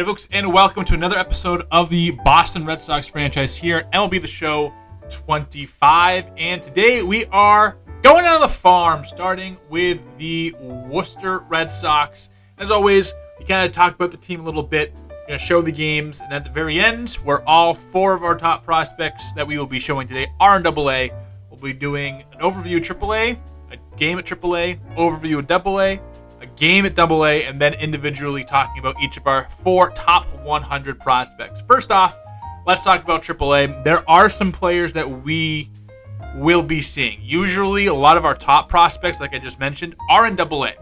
Howdy, folks, and welcome to another episode of the Boston Red Sox franchise here at MLB The Show 25. And today we are going out on the farm, starting with the Worcester Red Sox. As always, we kind of talk about the team a little bit, going to show the games, and at the very end, where all four of our top prospects that we will be showing today are in AA. We'll be doing an overview of AAA, a game at AAA, overview of AA, a game at AA, and then individually talking about each of our four top 100 prospects. First off, let's talk about AAA. There are some players that we will be seeing. Usually, a lot of our top prospects, like I just mentioned, are in AA.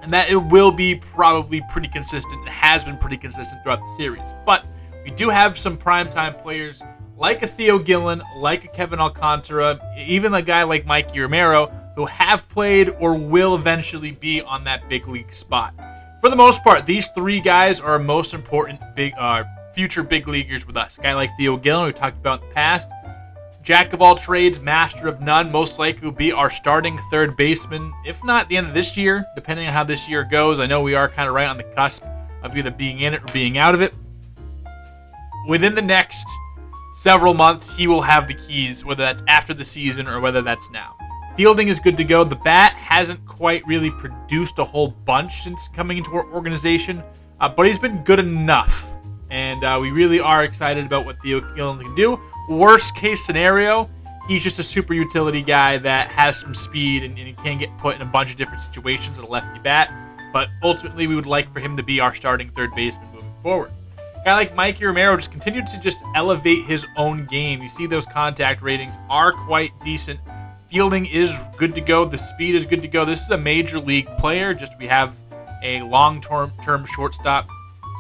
And that it will be probably pretty consistent. It has been pretty consistent throughout the series. But we do have some primetime players like a Theo Gillen, like a Kevin Alcantara, even a guy like Mikey Romero, who have played or will eventually be on that big league spot. For the most part, these three guys are our most important future big leaguers with us. A guy like Theo Gillen, we talked about in the past, jack of all trades, master of none, most likely will be our starting third baseman, if not at the end of this year, depending on how this year goes. I know we are kind of right on the cusp of either being in it or being out of it. Within the next several months, he will have the keys, whether that's after the season or whether that's now. Fielding is good to go. The bat hasn't quite really produced a whole bunch since coming into our organization, but he's been good enough, and we really are excited about what Theo Gillen can do. Worst case scenario, he's just a super utility guy that has some speed and he can get put in a bunch of different situations at a lefty bat, but ultimately we would like for him to be our starting third baseman moving forward. A guy like Mikey Romero just continued to just elevate his own game. You see those contact ratings are quite decent. Fielding is good to go. The speed is good to go. This is a major league player. Just we have a long-term shortstop.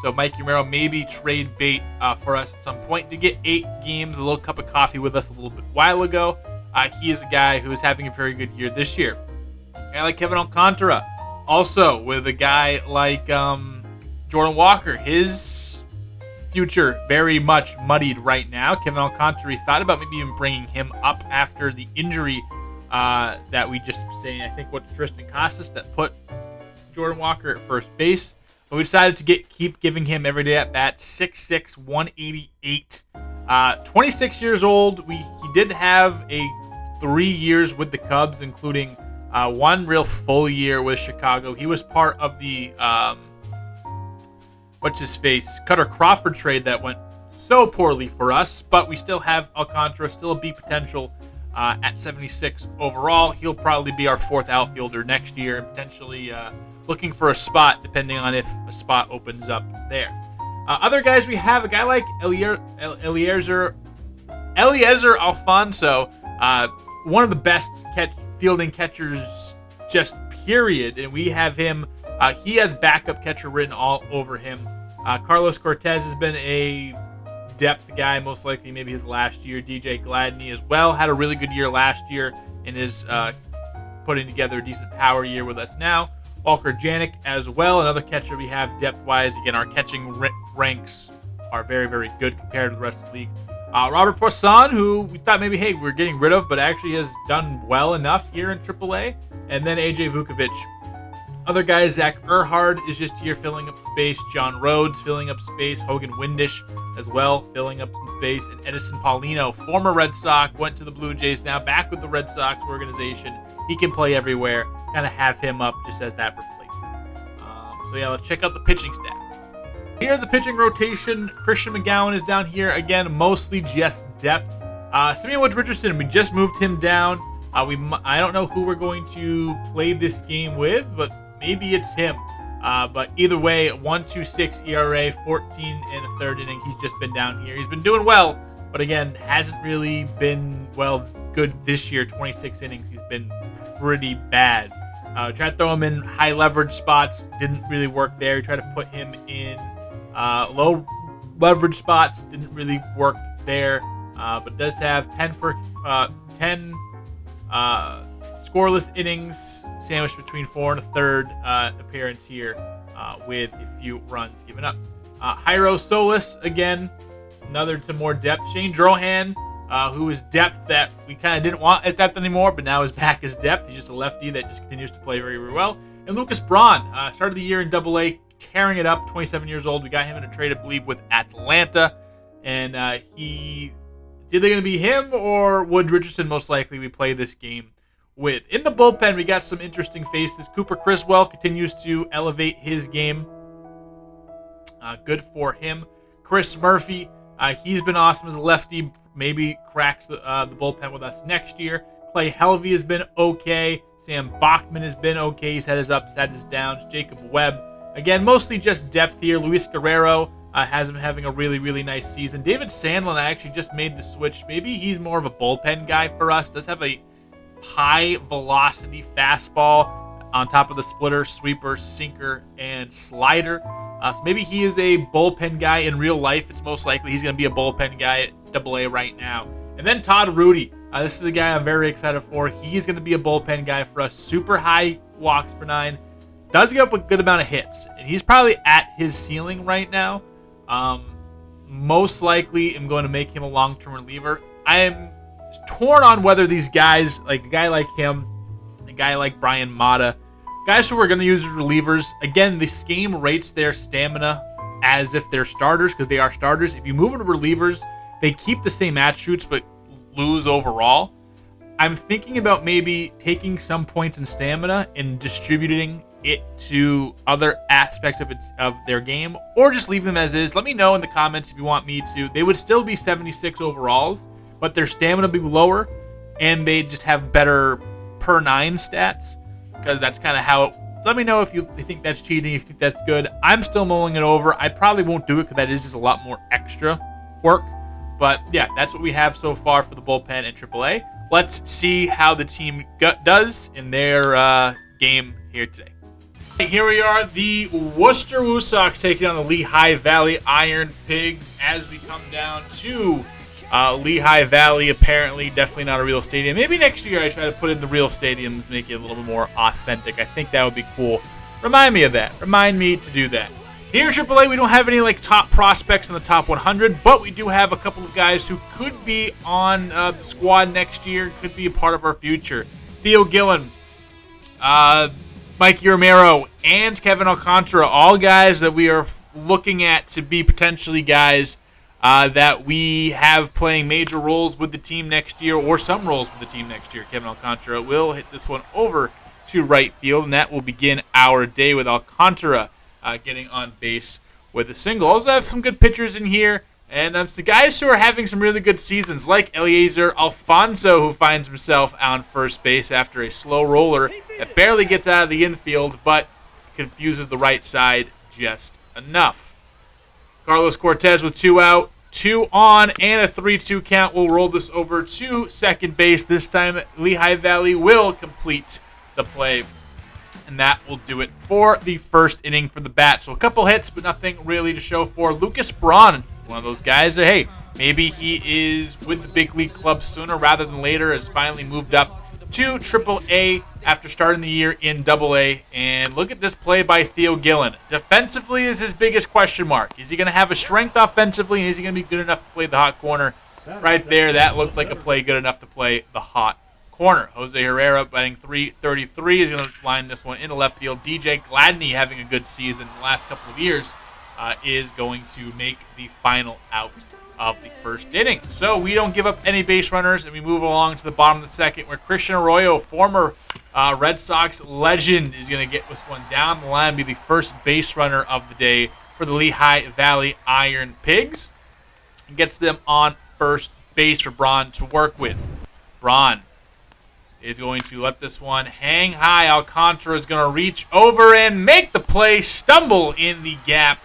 So Mikey Romero maybe trade bait for us at some point to get 8 games, a little cup of coffee with us a little bit while ago. He is a guy who is having a very good year this year. A guy like Kevin Alcantara, also with a guy like Jordan Walker. His future very much muddied right now. Kevin Alcantara thought about maybe even bringing him up after the injury that we just saying, I think, what Tristan Casas that put Jordan Walker at first base. But we decided to keep giving him every day at bat. 6'6", 188, 26 years old. He did have 3 years with the Cubs, including one real full year with Chicago. He was part of the Cutter Crawford trade that went so poorly for us, but we still have Alcantara, still a B potential at 76 overall. He'll probably be our fourth outfielder next year, and potentially looking for a spot depending on if a spot opens up there. Other guys we have, a guy like Eliezer Alfonso, one of the best fielding catchers just period, and we have him. He has backup catcher written all over him. Carlos Cortez has been a depth guy, most likely maybe his last year. DJ Gladney as well had a really good year last year and is putting together a decent power year with us now. Walker Janik as well, another catcher we have depth-wise. Again, our catching ranks are very, very good compared to the rest of the league. Robert Poisson, who we thought maybe, hey, we're getting rid of, but actually has done well enough here in AAA. And then AJ Vukovic. Other guys, Zach Erhard is just here filling up space. John Rhodes filling up space. Hogan Windish as well filling up some space. And Edison Paulino, former Red Sox, went to the Blue Jays, now back with the Red Sox organization. He can play everywhere. Kind of have him up just as that replacement. So yeah, let's check out the pitching staff. Here, the pitching rotation. Christian McGowan is down here. Again, mostly just depth. Simeon Woods Richardson, we just moved him down. I don't know who we're going to play this game with, but maybe it's him. But either way, 1.26 ERA, 14 and a third inning. He's just been down here. He's been doing well, but again, hasn't really been, good this year. 26 innings. He's been pretty bad. Tried to throw him in high leverage spots. Didn't really work there. Tried to put him in low leverage spots. Didn't really work there. But does have 10 scoreless innings sandwiched between 4 and a third appearance here with a few runs given up. Jairo Solis, again, some more depth. Shane Drohan, who is depth that we kind of didn't want as depth anymore, but now is back as depth. He's just a lefty that just continues to play very, very well. And Lucas Braun started the year in Double-A, tearing it up, 27 years old. We got him in a trade, I believe, with Atlanta. And did they going to be him or Wood Richardson most likely we play this game with? In the bullpen, we got some interesting faces. Cooper Criswell continues to elevate his game. Good for him. Chris Murphy, he's been awesome as a lefty. Maybe cracks the bullpen with us next year. Clay Helvey has been okay. Sam Bachman has been okay. He's had his ups, had his downs. Jacob Webb, again, mostly just depth here. Luis Guerrero has been having a really, really nice season. David Sandlin, I actually just made the switch. Maybe he's more of a bullpen guy for us. Does have a high velocity fastball on top of the splitter, sweeper, sinker, and slider. So maybe he is a bullpen guy in real life. It's most likely he's going to be a bullpen guy at AA right now. And then Todd Rudy. This is a guy I'm very excited for. He's going to be a bullpen guy for us. Super high walks per 9. Does give up a good amount of hits. And he's probably at his ceiling right now. Most likely am going to make him a long-term reliever. I am torn on whether these guys, like a guy like him, a guy like Brian Mata, guys who we're going to use as relievers. Again, this game rates their stamina as if they're starters because they are starters. If you move into relievers, they keep the same attributes but lose overall. I'm thinking about maybe taking some points in stamina and distributing it to other aspects of their game, or just leave them as is. Let me know in the comments if you want me to. They would still be 76 overalls, but their stamina would be lower, and they just have better per 9 stats, because that's kind of how it. Let me know if you think that's cheating, if you think that's good. I'm still mulling it over. I probably won't do it because that is just a lot more extra work. But yeah, that's what we have so far for the bullpen in AAA. Let's see how the team does in their game here today. Here we are, the Worcester Woo Sox taking on the Lehigh Valley Iron Pigs as we come down to Lehigh Valley. Apparently, definitely not a real stadium. Maybe next year I try to put in the real stadiums, make it a little bit more authentic. I think that would be cool. Remind me of that. Remind me to do that. Here at AAA, we don't have any top prospects in the top 100, but we do have a couple of guys who could be on the squad next year, could be a part of our future. Theo Gillen, Mikey Romero, and Kevin Alcantara, all guys that we are looking at to be potentially guys that we have playing major roles with the team next year, or some roles with the team next year. Kevin Alcantara will hit this one over to right field, and that will begin our day with Alcantara getting on base with a single. Also have some good pitchers in here, and some guys who are having some really good seasons, like Eliezer Alfonso, who finds himself on first base after a slow roller that barely gets out of the infield, but confuses the right side just enough. Carlos Cortez with 2 out, 2 on, and a 3-2 count will roll this over to second base. This time, Lehigh Valley will complete the play, and that will do it for the first inning for the bat. So a couple hits, but nothing really to show for. Lucas Braun, one of those guys that, hey, maybe he is with the big league club sooner rather than later, has finally moved up to AAA after starting the year in AA. And look at this play by Theo Gillen. Defensively is his biggest question mark. Is he going to have a strength offensively, and is he going to be good enough to play the hot corner? Right there, that looked like a play good enough to play the hot corner. Jose Herrera batting .333 is going to line this one into left field. DJ Gladney, having a good season in the last couple of years, is going to make the final out of the first inning. So we don't give up any base runners, and we move along to the bottom of the second, where Christian Arroyo, former Red Sox legend, is going to get this one down the line, be the first base runner of the day for the Lehigh Valley Iron Pigs, and gets them on first base for Braun to work with. Braun is going to let this one hang high. Alcantara is going to reach over and make the play, stumble in the gap,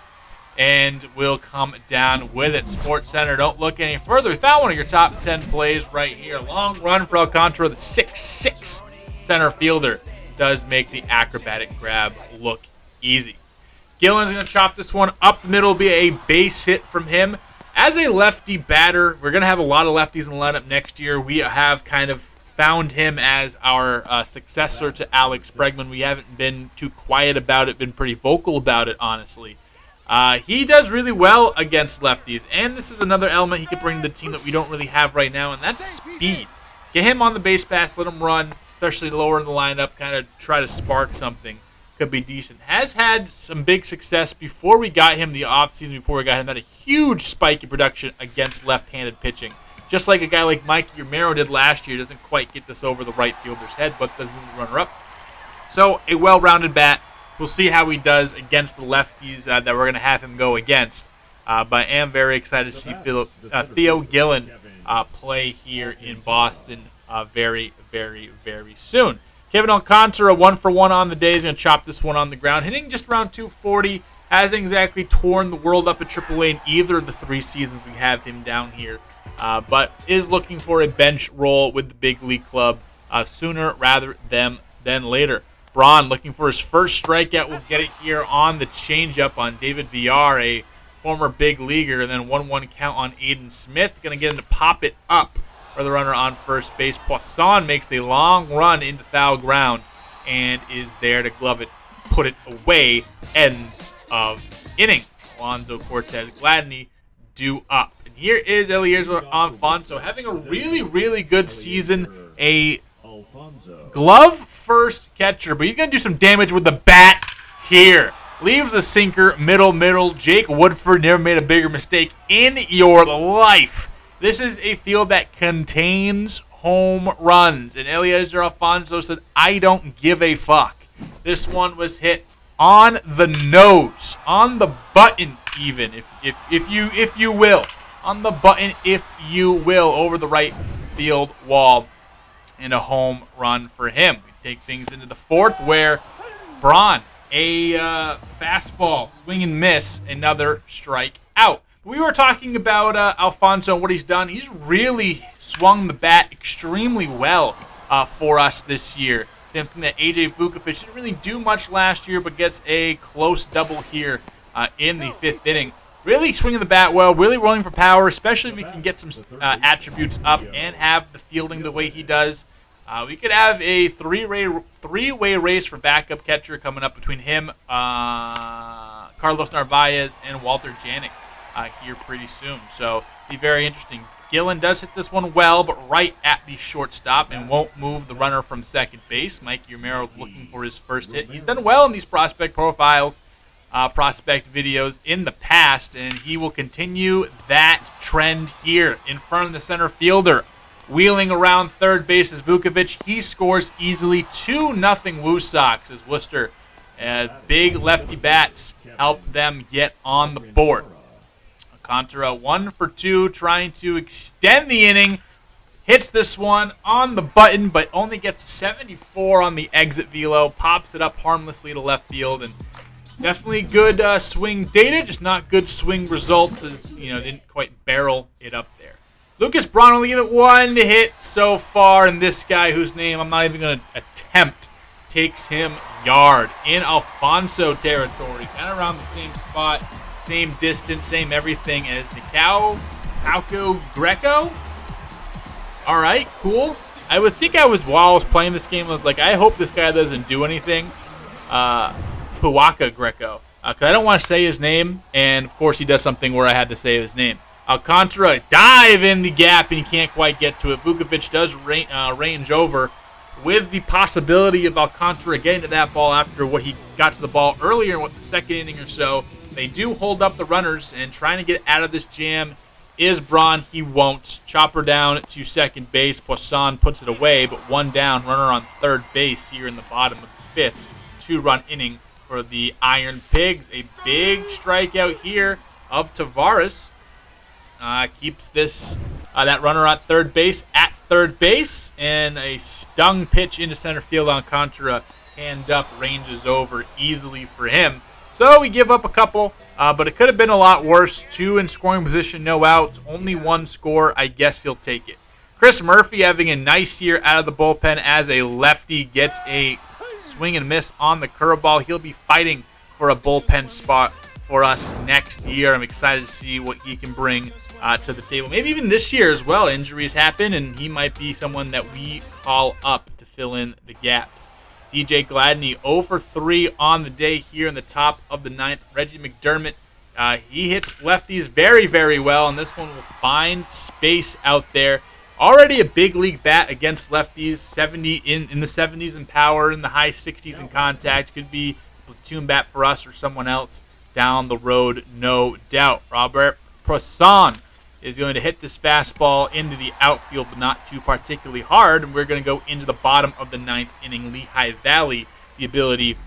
and will come down with it. Sports Center, don't look any further. We found one of your top 10 plays right here. Long run for Alcantara, the 6'6" center fielder, does make the acrobatic grab look easy. Gillen's going to chop this one up the middle, be a base hit from him. As a lefty batter, we're going to have a lot of lefties in the lineup next year. We have kind of found him as our successor to Alex Bregman. We haven't been too quiet about it, been pretty vocal about it, honestly. He does really well against lefties, and this is another element he could bring to the team that we don't really have right now, and that's speed. Get him on the base pass, let him run, especially lower in the lineup, kind of try to spark something. could be decent. Has had some big success before we got him the offseason, before we got him. Had a huge spike in production against left-handed pitching. Just like a guy like Mikey Romero did last year. Doesn't quite get this over the right fielder's head, but does move the runner up. So a well-rounded bat. We'll see how he does against the lefties that we're going to have him go against. But I am very excited to see Theo Gillen play here in Boston very, very, very soon. Kevin Alcantara, 1-for-1 on the day. He's going to chop this one on the ground. Hitting just around 240. Hasn't exactly torn the world up at AAA in either of the 3 seasons we have him down here. But is looking for a bench role with the big league club sooner rather than later. Braun looking for his first strikeout. We'll get it here on the changeup on David Villar, a former big leaguer. And then 1-1 count on Aiden Smith. Going to get him to pop it up for the runner on first base. Poisson makes the long run into foul ground and is there to glove it, put it away. End of inning. Alonzo Cortez Gladney due up. And here is Eliezer Alfonso having a really, really good season. A glove first catcher, but he's going to do some damage with the bat here. Leaves a sinker, middle. Jake Woodford never made a bigger mistake in your life. This is a field that contains home runs. And Eliezer Alfonso said, I don't give a fuck. This one was hit on the nose, on the button even, if you will. On the button, if you will, over the right field wall. And a home run for him. We take things into the 4th where Braun, a fastball, swing and miss, another strike out. We were talking about Alfonso and what he's done. He's really swung the bat extremely well for us this year. Something that A.J. Vukovic didn't really do much last year, but gets a close double here in the 5th inning. Really swinging the bat well, really rolling for power, especially if we can get some attributes up and have the fielding the way he does. We could have a three-way race for backup catcher coming up between him, Carlos Narvaez, and Walter Janik here pretty soon. So be very interesting. Gillen does hit this one well, but right at the shortstop and won't move the runner from second base. Mikey Romero looking for his first hit. He's done well in these prospect profiles. Prospect videos in the past, and he will continue that trend here in front of the center fielder. Wheeling around third base is Vukovic. He scores easily 2-0 Woo Sox as Worcester. Big lefty bats help them get on the board. Alcantara 1-for-2, trying to extend the inning. Hits this one on the button, but only gets 74 on the exit velo. Pops it up harmlessly to left field, and definitely good swing data, just not good swing results, as didn't quite barrel it up there. Lucas Braun only gave it 1 hit so far, and this guy, whose name I'm not even going to attempt, takes him yard in Alfonso territory, kind of around the same spot, same distance, same everything as Pauco Greco. All right, cool. I would think while I was playing this game, I was like, I hope this guy doesn't do anything. Puaka Greco, because I don't want to say his name, and of course he does something where I had to say his name. Alcantara dive in the gap, and he can't quite get to it. Vukovic does range over with the possibility of Alcantara getting to that ball after what he got to the ball earlier in the 2nd inning or so. They do hold up the runners, and trying to get out of this jam is Braun. He won't. Chopper down to second base. Poisson puts it away, but 1 down. Runner on third base here in the bottom of the 5th. 2-run inning for the Iron Pigs. A big strikeout here of Tavares. Keeps that runner on third base at third base. And a stung pitch into center field. Alcantara hand up, ranges over easily for him. So we give up a couple, but it could have been a lot worse. 2 in scoring position, no outs. Only 1 score. I guess he'll take it. Chris Murphy having a nice year out of the bullpen as a lefty. Gets a swing and miss on the curveball. He'll be fighting for a bullpen spot for us next year. I'm excited to see what he can bring to the table. Maybe even this year as well. Injuries happen, and he might be someone that we call up to fill in the gaps. DJ Gladney 0-for-3 on the day here in the top of the 9th. Reggie McDermott, he hits lefties very, very well, and this one will find space out there. Already a big league bat against lefties, 70 in the 70s in power, in the high 60s in contact. Could be platoon bat for us or someone else down the road, no doubt. Robert Poisson is going to hit this fastball into the outfield, but not too particularly hard. And we're going to go into the bottom of the 9th inning. Lehigh Valley, the ability to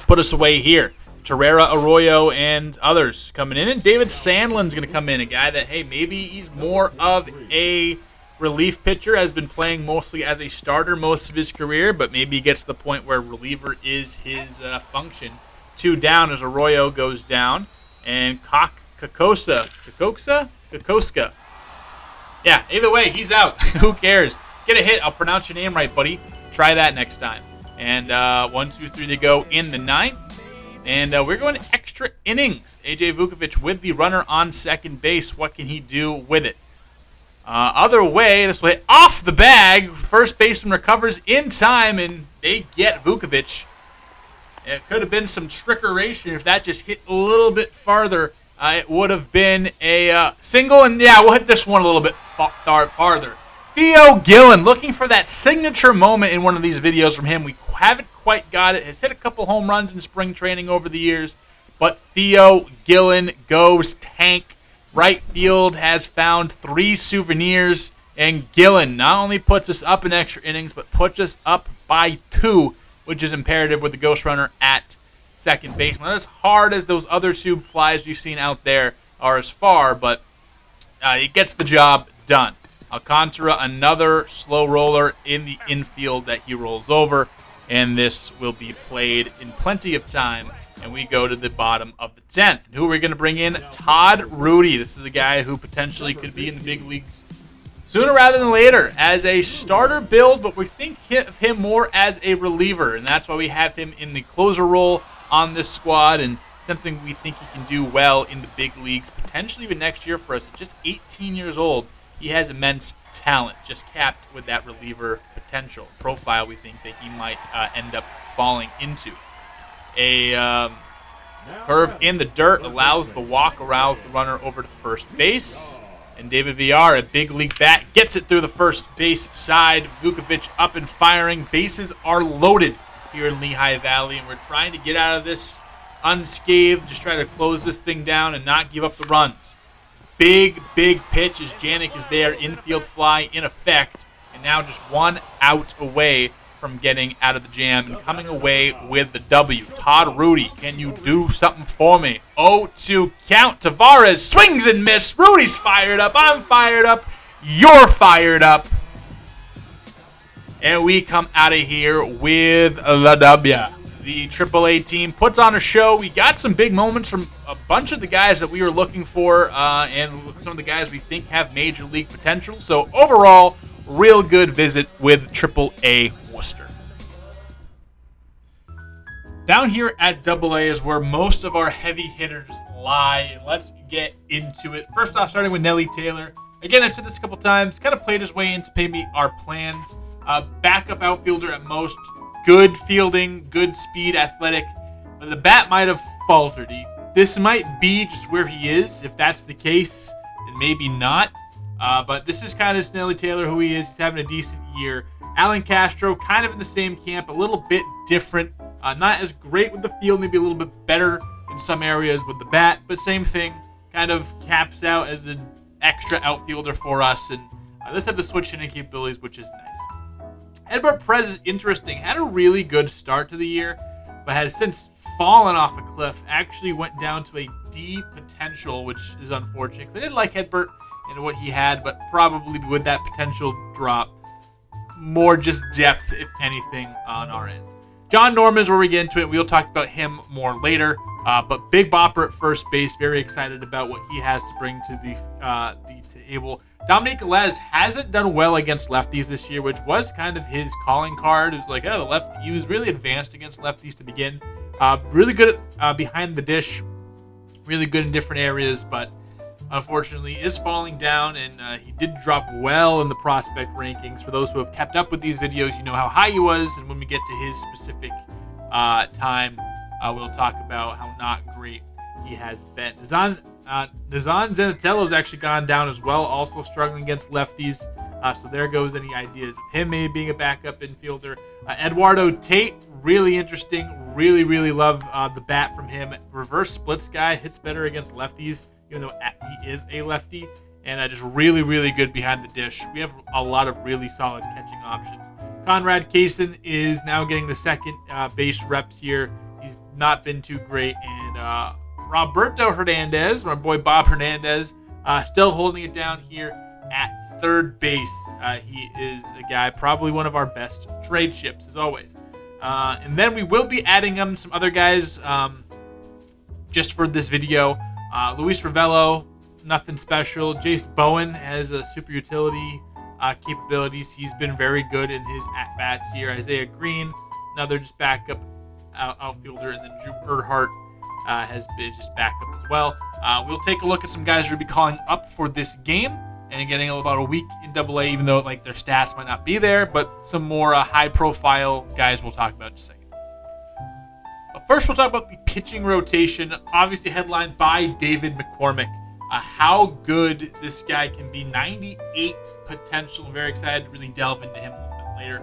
put us away here. Torreira, Arroyo, and others coming in. And David Sandlin's going to come in, a guy that, hey, maybe he's more of a relief pitcher, has been playing mostly as a starter most of his career, but maybe he gets to the point where reliever is his function. 2 down as Arroyo goes down. And Kokoska. Yeah, either way, he's out. Who cares? Get a hit. I'll pronounce your name right, buddy. Try that next time. And 1, 2, 3 to go in the 9th. And we're going to extra innings. A.J. Vukovic with the runner on second base. What can he do with it? Other way, this will hit off the bag. First baseman recovers in time, and they get Vukovic. It could have been some trickeration if that just hit a little bit farther. It would have been a single, and yeah, we'll hit this one a little bit farther. Theo Gillen, looking for that signature moment in one of these videos from him. We haven't quite got it. Has hit a couple home runs in spring training over the years, but Theo Gillen goes tank. Right field has found 3 souvenirs, and Gillen not only puts us up in extra innings, but puts us up by 2, which is imperative with the ghost runner at second base. Not as hard as those other tube flies we've seen out there are as far, but it gets the job done. Alcantara, another slow roller in the infield that he rolls over, and this will be played in plenty of time, and we go to the bottom of the 10th. And who are we going to bring in? Todd Rudy. This is a guy who potentially could be in the big leagues sooner rather than later as a starter build, but we think of him more as a reliever, and that's why we have him in the closer role on this squad, and something we think he can do well in the big leagues, potentially even next year for us. At just 18 years old, he has immense talent, just capped with that reliever potential profile we think that he might end up falling into. A curve in the dirt allows the walk, arouse the runner over to first base. And David Villar, a big league bat, gets it through the first base side. Vukovic up and firing. Bases are loaded here in Lehigh Valley, and we're trying to get out of this unscathed, just try to close this thing down and not give up the runs. Big pitch as Janik is there, infield fly in effect, and now just 1 out away from getting out of the jam and coming away with the W. Todd Rudy, can you do something for me? 0-2 count. Tavares swings and misses. Rudy's fired up. I'm fired up. You're fired up. And we come out of here with the W. The AAA team puts on a show. We got some big moments from a bunch of the guys that we were looking for and some of the guys we think have major league potential. So overall, real good visit with AAA Worcester. Down here at AA is where most of our heavy hitters lie. Let's get into it. First off, starting with Nelly Taylor. Again, I've said this a couple times. Kind of played his way into maybe our plans. Backup outfielder at most. Good fielding, good speed, athletic. But the bat might have faltered. This might be just where he is. If that's the case, then maybe not. But this is kind of Nelly Taylor, who he is. He's having a decent year. Alan Castro, kind of in the same camp, a little bit different. Not as great with the field, maybe a little bit better in some areas with the bat, but same thing. Kind of caps out as an extra outfielder for us, and this have the switch hitting capabilities, which is nice. Edward Perez is interesting. Had a really good start to the year, but has since fallen off a cliff. Actually went down to a D potential, which is unfortunate. I didn't like Edbert and what he had, but probably with that potential drop, more just depth, if anything, on our end. John Norman is where we get into it. We'll talk about him more later. But Big Bopper at first base, very excited about what he has to bring to the table. Dominique Alez hasn't done well against lefties this year, which was kind of his calling card. It was like, he was really advanced against lefties to begin. Really good at behind the dish, really good in different areas, but unfortunately is falling down, and he did drop well in the prospect rankings. For those who have kept up with these videos, you know how high he was, and when we get to his specific time, we'll talk about how not great he has been. Nazan Zenatello's actually gone down as well, also struggling against lefties. So there goes any ideas of him maybe being a backup infielder. Eduardo Tate, really interesting, Really, really love the bat from him. Reverse splits guy, hits better against lefties, even though he is a lefty. And just really, really good behind the dish. We have a lot of really solid catching options. Conrad Kaysen is now getting the second base reps here. He's not been too great. And Roberto Hernandez, my boy Bob Hernandez, still holding it down here at third base. He is a guy, probably one of our best trade ships, as always. And then we will be adding some other guys just for this video. Luis Ravello, nothing special. Jace Bowen has a super utility capabilities. He's been very good in his at-bats here. Isaiah Green, another just backup outfielder. And then Drew Earhart is just backup as well. We'll take a look at some guys who will be calling up for this game and getting about a week in AA, even though like their stats might not be there, but some more high-profile guys we'll talk about in a second. But first, we'll talk about the pitching rotation, obviously headlined by David McCormick. How good this guy can be. 98 potential. I'm very excited to really delve into him a little bit later.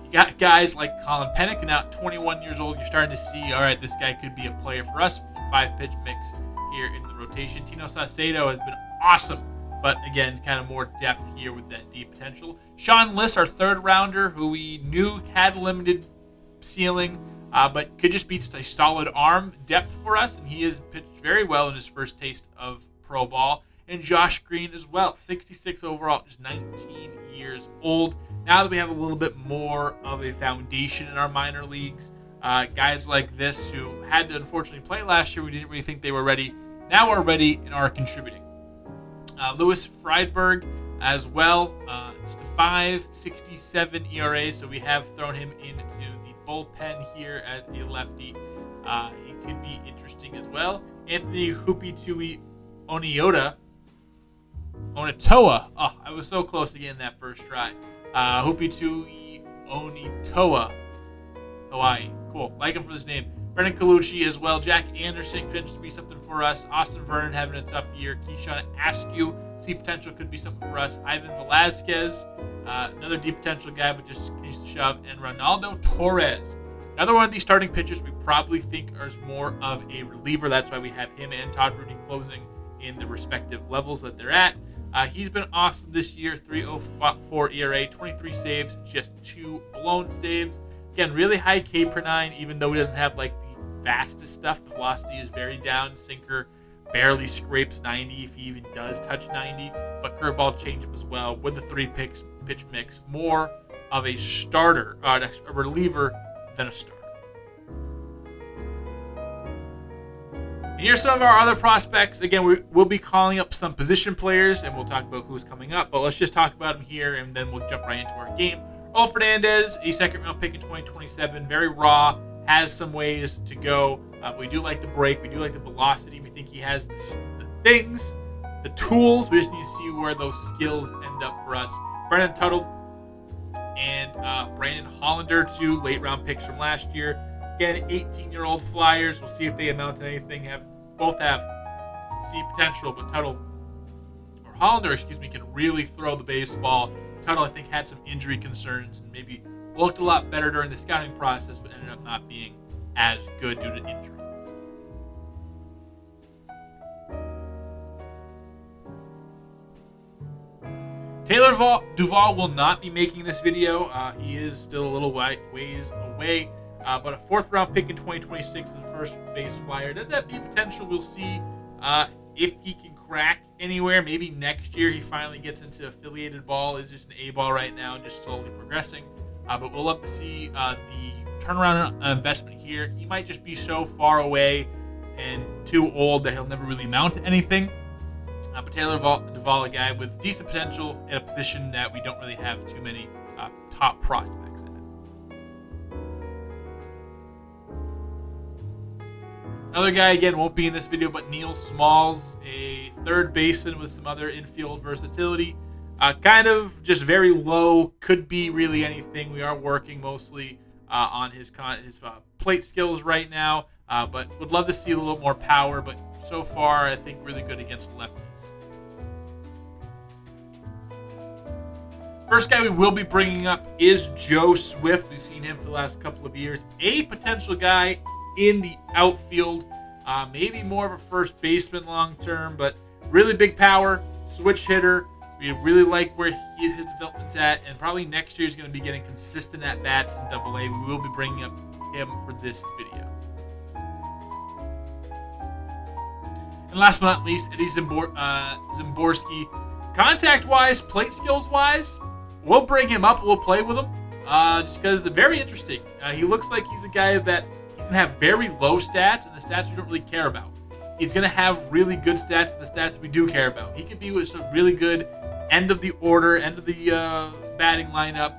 You got guys like Colin Pennick, and now at 21 years old, you're starting to see, all right, this guy could be a player for us. 5-pitch mix here in the rotation. Tino Saucedo has been awesome, but again, kind of more depth here with that deep potential. Sean Liss, our third rounder, who we knew had limited ceiling, but could just be just a solid arm depth for us, and he has pitched very well in his first taste of pro ball. And Josh Green as well, 66 overall, just 19 years old. Now that we have a little bit more of a foundation in our minor leagues, guys like this who had to unfortunately play last year, we didn't really think they were ready, now are ready and are contributing. Lewis Friedberg as well, just a 5.67 ERA, so we have thrown him into the bullpen here as a lefty. He could be interesting as well. Anthony Hupitui Onitoa. Oh, I was so close to getting that first try. Hupitui Onitoa. Hawaii. Cool. Like him for this name. Brendan Colucci as well. Jack Anderson could just be something for us. Austin Vernon having a tough year. Keyshawn Askew. See potential could be something for us. Ivan Velasquez. Another deep potential guy, but just continues to shove. And Ronaldo Torres. Another one of these starting pitchers we probably think is more of a reliever. That's why we have him and Todd Rooney closing in the respective levels that they're at. He's been awesome this year. 3.04 ERA, 23 saves, just 2 blown saves. Again, really high K per 9, even though he doesn't have like the fastest stuff. The velocity is very down. Sinker barely scrapes 90 if he even does touch 90. But curveball changeup as well with the 3-pitch mix. More of a starter, a reliever than a starter. And here's some of our other prospects. Again, we'll be calling up some position players, and we'll talk about who's coming up. But let's just talk about them here, and then we'll jump right into our game. Earl Fernandez, a second-round pick in 2027. Very raw, has some ways to go. We do like the break. We do like the velocity. We think he has the things, the tools. We just need to see where those skills end up for us. Brennan Tuttle and Brandon Hollander, 2 late-round picks from last year. Again, 18-year-old Flyers. We'll see if they amount to anything. Both have C potential, but Hollander, can really throw the baseball. Tuttle, I think, had some injury concerns and maybe looked a lot better during the scouting process, but ended up not being as good due to injury. Taylor Duval will not be making this video. He is still a little ways away, but a 4th-round pick in 2026 is the first base Flyer. Does that be potential? We'll see if he can crack anywhere. Maybe next year he finally gets into affiliated ball. Is just an A ball right now, just slowly progressing. But we'll love to see the turnaround investment here. He might just be so far away and too old that he'll never really amount to anything. But Taylor Duval, a guy with decent potential at a position that we don't really have too many top prospects in. Another guy, again, won't be in this video, but Neil Smalls, a third baseman with some other infield versatility. Kind of just very low, could be really anything. We are working mostly on his plate skills right now, but would love to see a little more power, but so far I think really good against lefties. First guy we will be bringing up is Joe Swift. We've seen him for the last couple of years. A potential guy in the outfield. Maybe more of a first baseman long term, but really big power, switch hitter. We really like where his development's at, and probably next year he's going to be getting consistent at bats in AA. We will be bringing up him for this video. And last but not least, Eddie Zimborski. Contact-wise, plate skills-wise, we'll bring him up. We'll play with him just because it's very interesting. He looks like he's a guy that he's going to have very low stats and the stats we don't really care about. He's going to have really good stats and the stats we do care about. He could be with some really good end of the order, end of the batting lineup,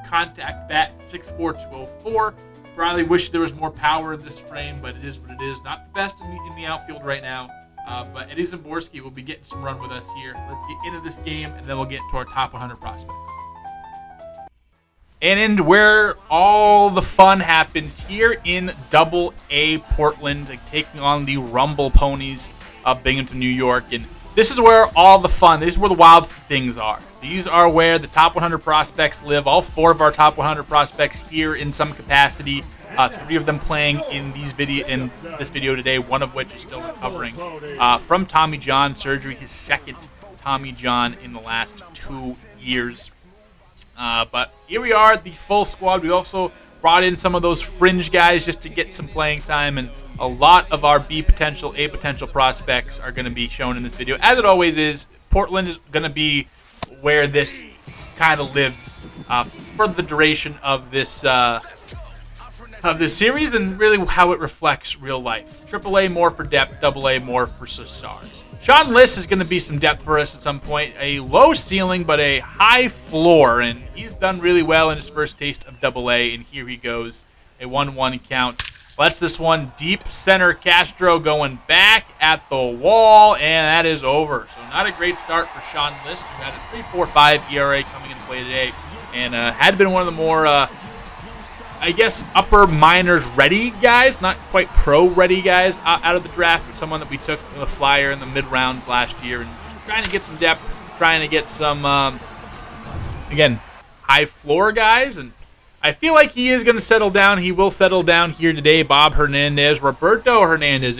contact bat, 6'4", 204. Probably wish there was more power in this frame, but it is what it is. Not the best in the outfield right now. But Eddie Zimborski will be getting some run with us here. Let's get into this game, and then we'll get to our top 100 prospects. And into where all the fun happens here in Double-A Portland, taking on the Rumble Ponies of Binghamton, New York. And this is where all the fun, this is where the wild things are. These are where the top 100 prospects live. All 4 of our top 100 prospects here in some capacity. 3 of them playing in this video today, one of which is still recovering from Tommy John surgery, his second Tommy John in the last 2 years. But here we are, the full squad. We also brought in some of those fringe guys just to get some playing time, and a lot of our B potential, A potential prospects are going to be shown in this video. As it always is, Portland is going to be where this kind of lives for the duration of this series, and really how it reflects real life. AAA more for depth, AA more for stars. Sean Liss is going to be some depth for us at some point. A low ceiling, but a high floor, and he's done really well in his first taste of AA, and here he goes. A 1-1 count. Lets this one deep center. Castro going back at the wall, and that is over. So not a great start for Sean Liss, who had a 3.45 ERA coming into play today, and had been one of the more, I guess, upper minors ready guys, not quite pro ready guys out of the draft, but someone that we took the flyer in the mid rounds last year, and just trying to get some depth, trying to get some, again, high floor guys, and I feel like he is going to settle down. He will settle down here today. Roberto Hernandez,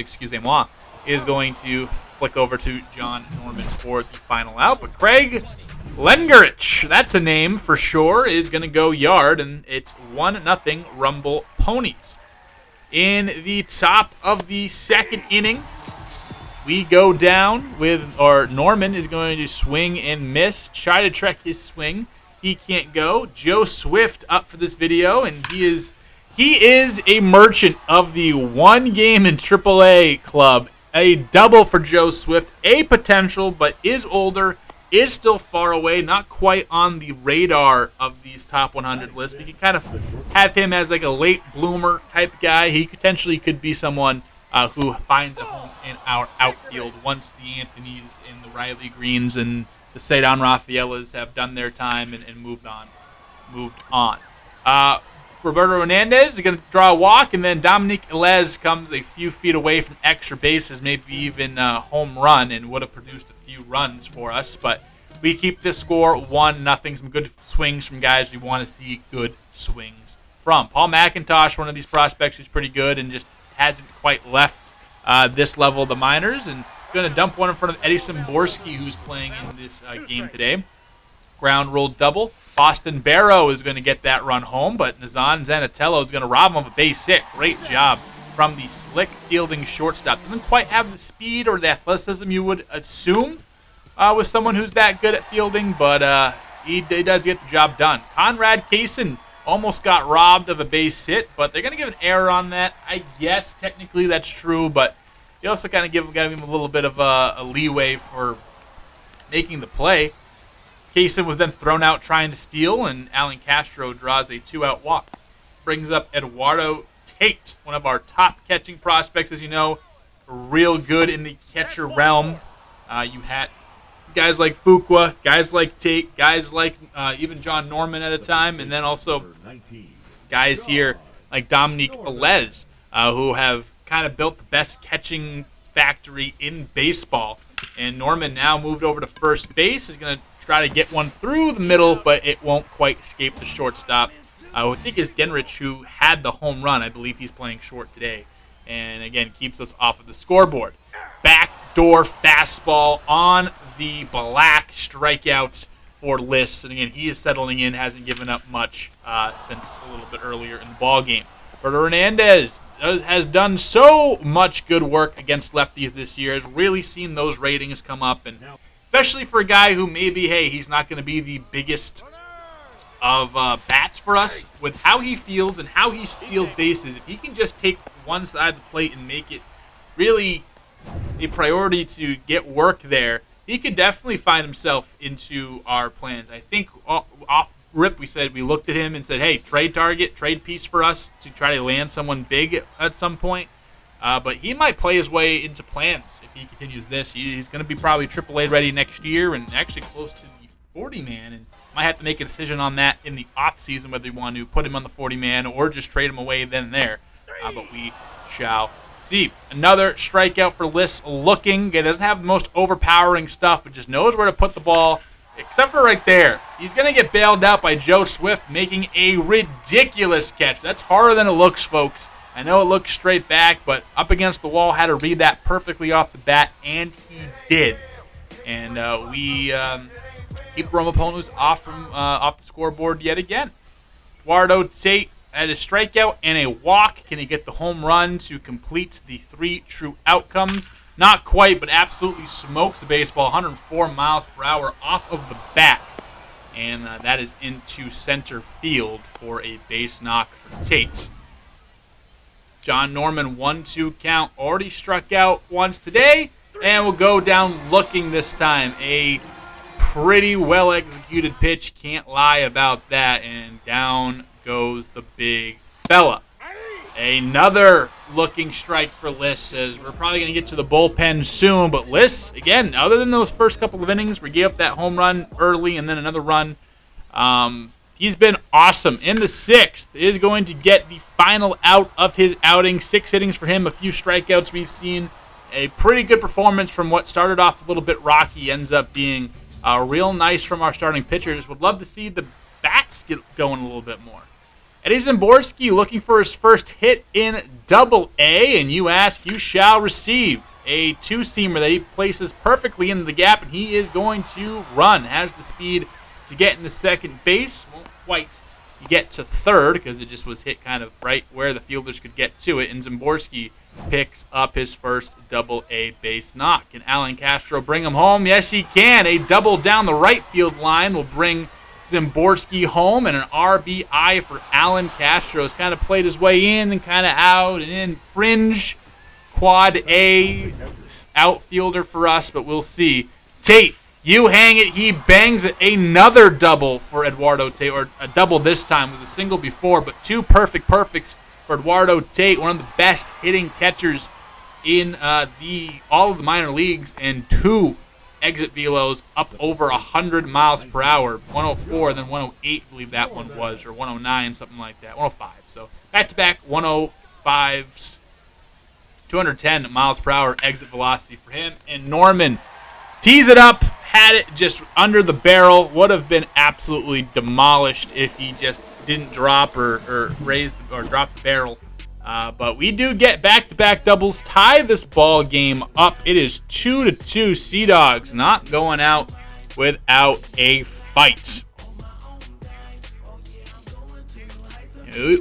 is going to flick over to John Norman for the final out. But Craig Lengerich, that's a name for sure, is going to go yard, and it's 1-0 Rumble Ponies. In the top of the second inning, we go down with, or Norman is going to swing and miss, try to track his swing. He can't go. Joe Swift up for this video, and he is a merchant of the one game in AAA club. A double for Joe Swift. A potential, but is older, is still far away, not quite on the radar of these top 100 lists. We can kind of have him as like a late bloomer type guy. He potentially could be someone who finds a home in our outfield once the Anthonys and the Riley Greens and the Cedon Rafaelas have done their time and moved on. Roberto Hernandez is going to draw a walk, and then Dominique Elez comes a few feet away from extra bases, maybe even a home run, and would have produced a few runs for us. But we keep this score 1-0. Some good swings from guys we want to see good swings from. Paul McIntosh, one of these prospects who's pretty good and just hasn't quite left this level of the minors, and going to dump one in front of Eddie Zimborski, who's playing in this game today. Ground rule double. Boston Barrow is going to get that run home, but Nazan Zanatello is going to rob him of a base hit. Great job from the slick fielding shortstop. Doesn't quite have the speed or the athleticism you would assume with someone who's that good at fielding, but he does get the job done. Conrad Kaysen almost got robbed of a base hit, but they're going to give an error on that. I guess technically that's true, but you also kind of give him a little bit of a leeway for making the play. Kaysen was then thrown out trying to steal, and Alan Castro draws a 2-out walk. Brings up Eduardo Tate, one of our top catching prospects, as you know. Real good in the catcher realm. You had guys like Fuqua, guys like Tate, guys like even John Norman at a time, and then also guys here like Dominique Elez, who have kind of built the best catching factory in baseball. And Norman now moved over to first base. Is going to try to get one through the middle, but it won't quite escape the shortstop. I think it's Genrich who had the home run. I believe he's playing short today. And again, keeps us off of the scoreboard. Backdoor fastball on the black, strikeouts for Liss. And again, he is settling in, hasn't given up much since a little bit earlier in the ball game. Roberto Hernandez has done so much good work against lefties this year. Has really seen those ratings come up, and especially for a guy who maybe, hey, he's not going to be the biggest of bats for us. With how he fields and how he steals bases, if he can just take one side of the plate and make it really a priority to get work there, he could definitely find himself into our plans. I think off rip we looked at him and said, hey, trade target, trade piece for us to try to land someone big at some point. But he might play his way into plans if he continues this. He's going to be probably AAA ready next year and actually close to the 40-man, and might have to make a decision on that in the offseason whether you want to put him on the 40-man or just trade him away then and there. But we shall see. Another strikeout for Liss looking. He doesn't have the most overpowering stuff, but just knows where to put the ball, except for right there. He's going to get bailed out by Joe Swift making a ridiculous catch. That's harder than it looks, folks. I know it looks straight back, but up against the wall, had to read that perfectly off the bat, and he did. And we keep Romoponu's off the scoreboard yet again. Eduardo Tate had a strikeout and a walk. Can he get the home run to complete the 3 true outcomes? Not quite, but absolutely smokes the baseball. 104 miles per hour off of the bat. And that is into center field for a base knock for Tate. John Norman, 1-2 count. Already struck out once today. And will go down looking this time. A pretty well-executed pitch. Can't lie about that. And down goes the big fella. Another looking strike for Liss, as we're probably going to get to the bullpen soon. But Liss, again, other than those first couple of innings, we gave up that home run early and then another run. He's been awesome. In the 6th, is going to get the final out of his outing. 6 innings for him, a few strikeouts we've seen. A pretty good performance from what started off a little bit rocky. Ends up being real nice from our starting pitchers. Would love to see the bats get going a little bit more. Eddie Zimborski looking for his first hit in Double-A, and you ask, you shall receive. A two-seamer that he places perfectly into the gap, and he is going to run. Has the speed to get in the second base. Won't quite get to third because it just was hit kind of right where the fielders could get to it, and Zimborski picks up his first Double-A base knock. Can Alan Castro bring him home? Yes, he can. A double down the right field line will bring Zimborski home, and an RBI for Alan Castro. Has kind of played his way in and kind of out and in. Fringe quad A outfielder for us, but we'll see. Tate, you hang it. He bangs it. Another double for Eduardo Tate, or a double this time. It was a single before, but 2 perfects for Eduardo Tate, one of the best hitting catchers in all of the minor leagues, and 2 exit velos up over 100 miles per hour, 104 and then 108, I believe that one was, or 109, something like that, 105. So back-to-back 105s, 210 miles per hour exit velocity for him. And Norman tees it up, had it just under the barrel, would have been absolutely demolished if he just didn't drop or raise or drop the barrel. But we do get back-to-back doubles, tie this ball game up. It is 2-2. Sea Dogs not going out without a fight.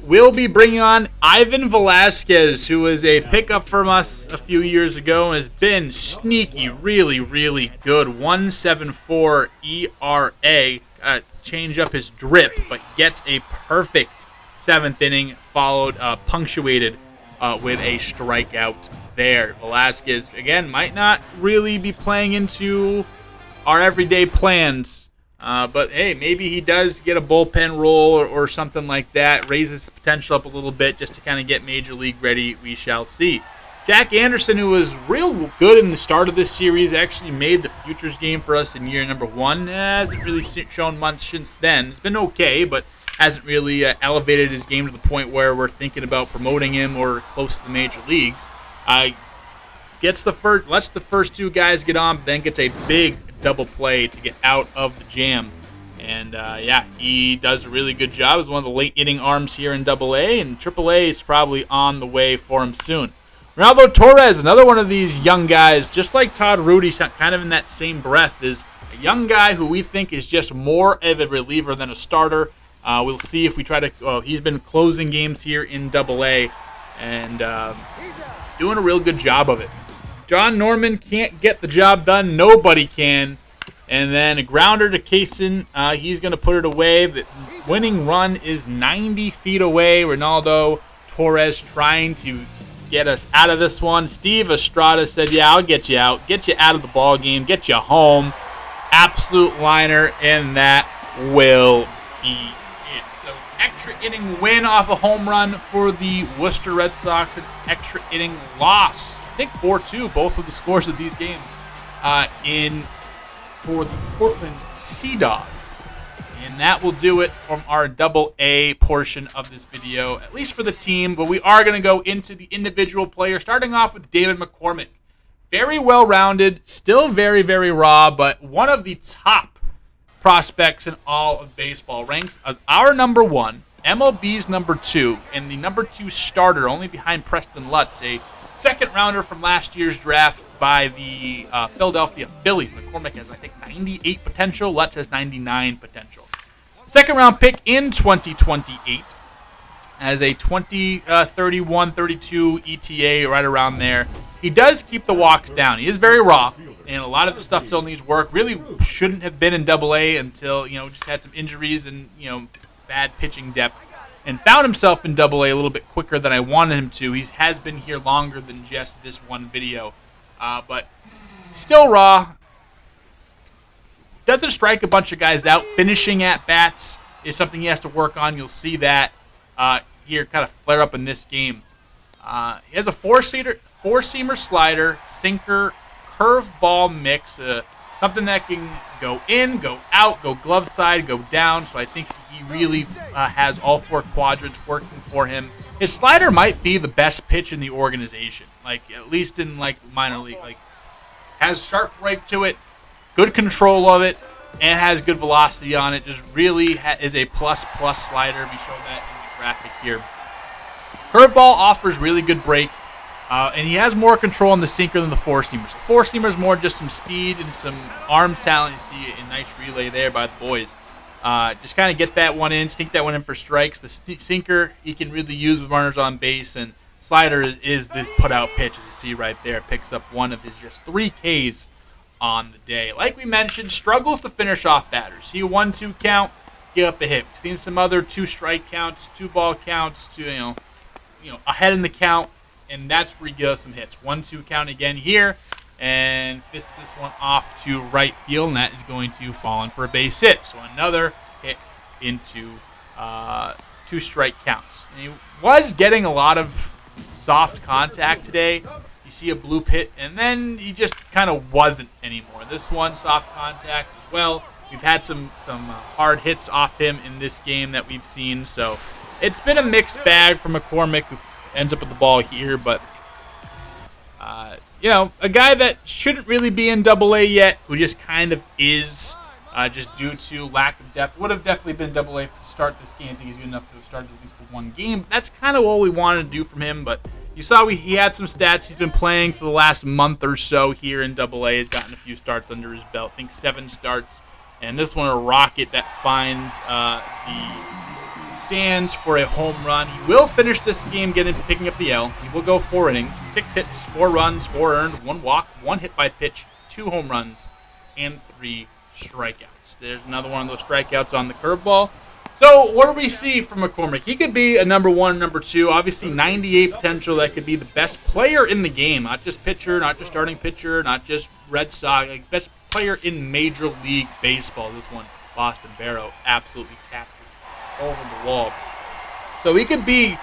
We'll be bringing on Ivan Velasquez, who was a pickup from us a few years ago and has been sneaky, really, really good. 1.74 ERA. Change up his drip, but gets a perfect 7th inning, punctuated with a strikeout there. Velasquez, again, might not really be playing into our everyday plans, but hey, maybe he does get a bullpen role or something like that, raises his potential up a little bit just to kind of get Major League ready. We shall see. Jack Anderson, who was real good in the start of this series, actually made the Futures game for us in year number 1. Hasn't really shown much since then. It's been okay, but hasn't really elevated his game to the point where we're thinking about promoting him or close to the major leagues. Got lets the first two guys get on, but then gets a big double play to get out of the jam. And he does a really good job. He's one of the late inning arms here in AA, and AAA is probably on the way for him soon. Ronaldo Torres, another one of these young guys, just like Todd Rudy, kind of in that same breath, is a young guy who we think is just more of a reliever than a starter. We'll see if we try to. He's been closing games here in AA, and doing a real good job of it. John Norman can't get the job done. Nobody can. And then a grounder to Kaysen. He's going to put it away. The winning run is 90 feet away. Ronaldo Torres trying to get us out of this one. Steve Estrada said, yeah, I'll get you out. Get you out of the ball game. Get you home. Absolute liner, and that will be it. So extra inning win off a home run for the Worcester Red Sox. An extra inning loss. I think 4-2, both of the scores of these games for the Portland Sea Dogs. And that will do it from our AA portion of this video, at least for the team. But we are going to go into the individual player, starting off with David McCormick. Very well-rounded, still very, very raw, but one of the top prospects in all of baseball. Ranks as our number one, MLB's number two, and the number two starter, only behind Preston Lutz, a second-rounder from last year's draft by the Philadelphia Phillies. McCormick has, I think, 98 potential. Lutz has 99 potential. Second-round pick in 2028 as a 31, 32 ETA, right around there. He does keep the walks down. He is very raw, and a lot of the stuff still needs work. Really shouldn't have been in AA until, just had some injuries and, bad pitching depth. And found himself in AA a little bit quicker than I wanted him to. He has been here longer than just this one video. But still raw. Doesn't strike a bunch of guys out. Finishing at bats is something he has to work on. You'll see that here kind of flare up in this game. He has a four-seamer slider, sinker, curveball mix. Something that can go in, go out, go glove side, go down. So I think he really has all four quadrants working for him. His slider might be the best pitch in the organization, at least in minor league. Has sharp break to it, good control of it, and has good velocity on it. Just really is a plus slider. We show that in the graphic here. Curveball offers really good break. And he has more control on the sinker than the four-seamer. So four-seamer is more just some speed and some arm talent. You see a nice relay there by the boys. Just kind of get that one in, sneak that one in for strikes. The sinker he can really use with runners on base, and slider is the put-out pitch, as you see right there. Picks up one of his just 3 Ks on the day. Like we mentioned, struggles to finish off batters. See a 1-2 count, give up a hit. We've seen some other 2-strike counts, 2-ball counts, ahead in the count. And that's where he gives some hits. 1-2 count again here. And fits this one off to right field. And that is going to fall in for a base hit. So another hit into 2-strike counts. And he was getting a lot of soft contact today. You see a bloop hit. And then he just kind of wasn't anymore. This one, soft contact as well. We've had some hard hits off him in this game that we've seen. So it's been a mixed bag for McCormick, who ends up with the ball here, but a guy that shouldn't really be in AA yet, who just kind of is, just due to lack of depth. Would have definitely been AA to start this game. I think he's good enough to have started at least the one game. But that's kind of what we wanted to do from him. But you saw he had some stats. He's been playing for the last month or so here in AA. He's gotten a few starts under his belt. I think 7 starts, and this one a rocket that finds the stands for a home run. He will finish this game picking up the L. He will go 4 innings, 6 hits, 4 runs, 4 earned, 1 walk, 1 hit by pitch, 2 home runs, and 3 strikeouts. There's another one of those strikeouts on the curveball. So what do we see from McCormick? He could be a number 1, number 2. Obviously 98 potential. That could be the best player in the game. Not just pitcher, not just starting pitcher, not just Red Sox. Best player in Major League Baseball. This one, Boston Barrow, absolutely taps over the wall. So he could be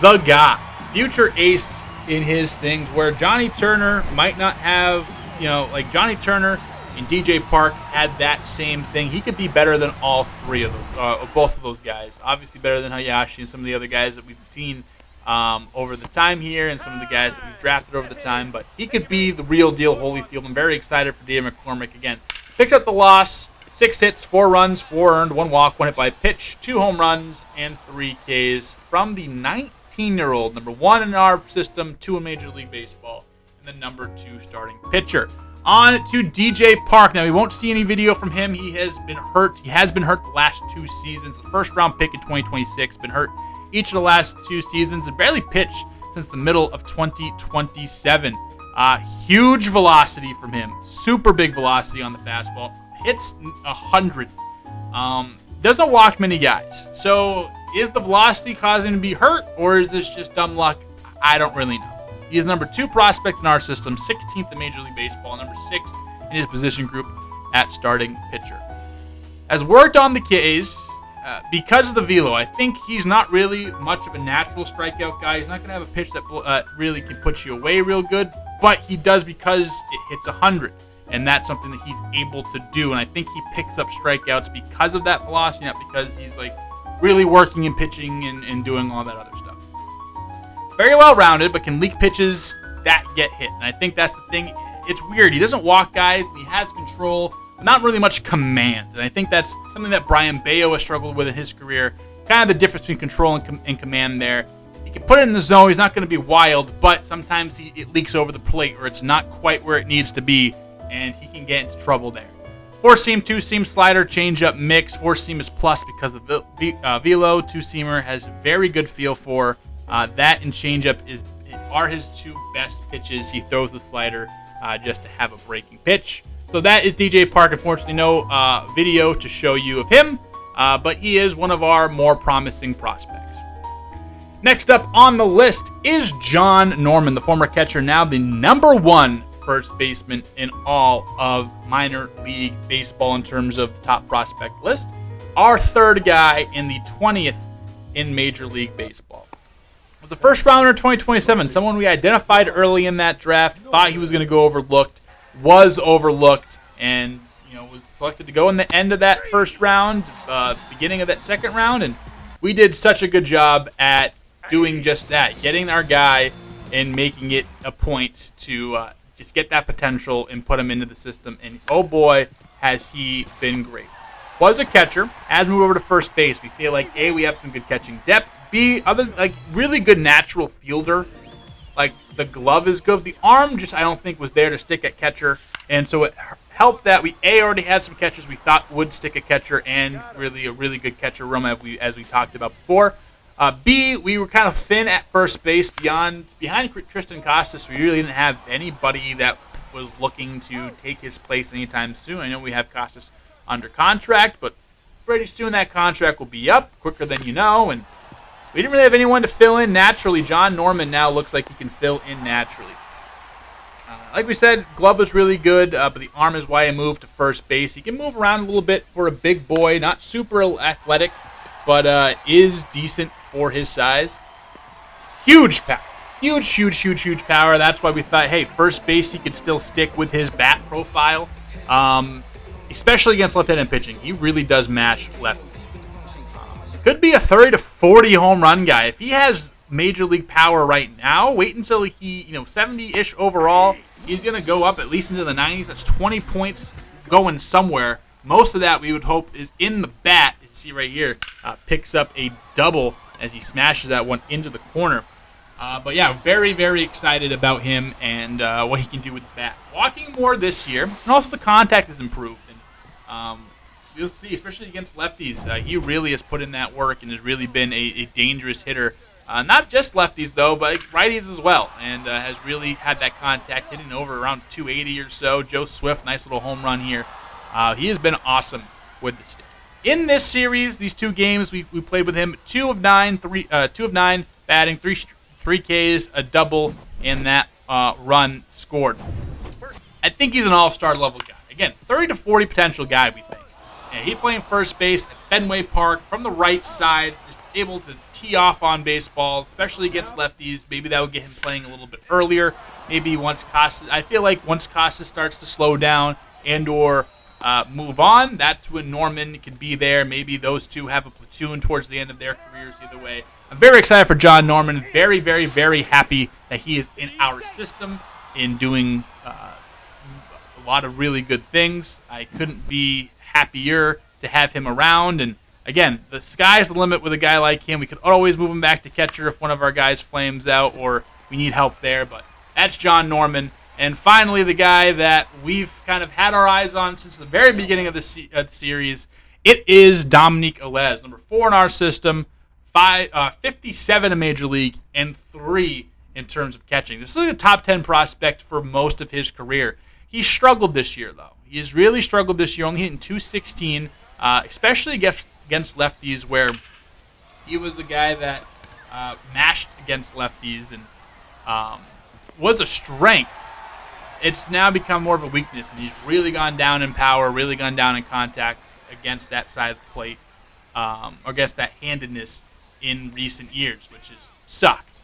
the guy, future ace in his things, where Johnny Turner might not have, Johnny Turner and DJ Park had that same thing. He could be better than all 3 of them, both of those guys. Obviously better than Hayashi and some of the other guys that we've seen over the time here and some of the guys that we've drafted over the time. But he could be the real deal Holyfield. I'm very excited for David McCormick. Again, picked up the loss. 6 hits, 4 runs, 4 earned, 1 walk, 1 hit by pitch, 2 home runs, and 3 Ks from the 19-year-old, number 1 in our system, 2 in Major League Baseball, and the number 2 starting pitcher. On to DJ Park. Now, we won't see any video from him. He has been hurt. He has been hurt the last 2 seasons. The first-round pick in 2026, been hurt each of the last 2 seasons, and barely pitched since the middle of 2027. Huge velocity from him. Super big velocity on the fastball. Hits 100. Doesn't walk many guys. So is the velocity causing him to be hurt, or is this just dumb luck? I don't really know. He is number 2 prospect in our system, 16th in Major League Baseball, number 6 in his position group at starting pitcher. Has worked on the Ks because of the velo. I think he's not really much of a natural strikeout guy. He's not going to have a pitch that really can put you away real good, but he does because it hits 100. And that's something that he's able to do. And I think he picks up strikeouts because of that velocity, not because he's like really working and pitching and doing all that other stuff. Very well rounded, but can leak pitches that get hit. And I think that's the thing. It's weird. He doesn't walk guys, and he has control, but not really much command. And I think that's something that Brian Bayo has struggled with in his career. Kind of the difference between control and command there. He can put it in the zone. He's not going to be wild, but sometimes it leaks over the plate, or it's not quite where it needs to be. And he can get into trouble there. 4-seam, 2-seam, slider, changeup, mix. 4-seam is plus because of the velo. 2-seamer has very good feel for. That and changeup are his 2 best pitches. He throws the slider just to have a breaking pitch. So that is DJ Park. Unfortunately, no video to show you of him, but he is one of our more promising prospects. Next up on the list is John Norman, the former catcher, now the number 1 first baseman in all of minor league baseball in terms of the top prospect list. Our 3rd guy in the 20th in Major League Baseball. Was the first rounder in 2027, someone we identified early in that draft, thought he was going to go overlooked, was overlooked, and was selected to go in the end of that first round, beginning of that second round, and we did such a good job at doing just that, getting our guy and making it a point to just get that potential and put him into the system. And oh boy, has he been great. Was a catcher. Has moved over to first base. We feel like A, we have some good catching depth. B, really good natural fielder. Like the glove is good. The arm just I don't think was there to stick at catcher. And so it helped that we already had some catchers we thought would stick at catcher and really a really good catcher room as we talked about before. B, we were kind of thin at first base behind Tristan Costas. We really didn't have anybody that was looking to take his place anytime soon. I know we have Costas under contract, but pretty soon that contract will be up quicker than you know. And we didn't really have anyone to fill in naturally. John Norman now looks like he can fill in naturally. Like we said, glove was really good, but the arm is why he moved to first base. He can move around a little bit for a big boy, not super athletic, but is decent for his size. Huge power. Huge power. That's why we thought, hey, first base he could still stick with his bat profile, especially against left-handed pitching. He really does mash lefties. Could be a 30 to 40 home run guy. If he has major league power right now, wait until he, 70-ish overall. He's going to go up at least into the 90s. That's 20 points going somewhere. Most of that we would hope is in the bat. You see right here, picks up a double as he smashes that one into the corner. But yeah, very, very excited about him and what he can do with the bat. Walking more this year, and also the contact has improved. And you'll see, especially against lefties, he really has put in that work and has really been a dangerous hitter. Not just lefties, though, but righties as well, and has really had that contact hitting over around 280 or so. Joe Swift, nice little home run here. He has been awesome with the stick. In this series, these 2 games, we played with him 2 of 9 batting, 3 Ks, a double, and that run scored. I think he's an all-star level guy. Again, 30 to 40 potential guy, we think. And he playing first base at Fenway Park from the right side, just able to tee off on baseballs, especially against lefties. Maybe that would get him playing a little bit earlier. Maybe once I feel like once Costa starts to slow down and or move on, that's when Norman can be there. Maybe those two have a platoon towards the end of their careers. Either way, I'm very excited for John Norman. Very, very, very happy that he is in our system in doing a lot of really good things. I couldn't be happier to have him around. And again, the sky's the limit with a guy like him. We could always move him back to catcher if one of our guys flames out or we need help there. But that's John Norman. And finally, the guy that we've kind of had our eyes on since the very beginning of the series, it is Dominique Alez, number 4 in our system, 57 in Major League, and 3 in terms of catching. This is a top 10 prospect for most of his career. He struggled this year, though. He has really struggled this year, only hitting .216, especially against lefties, where he was a guy that mashed against lefties and was a strength. It's now become more of a weakness, and he's really gone down in power, really gone down in contact against that side of the plate, or against that handedness in recent years, which has sucked.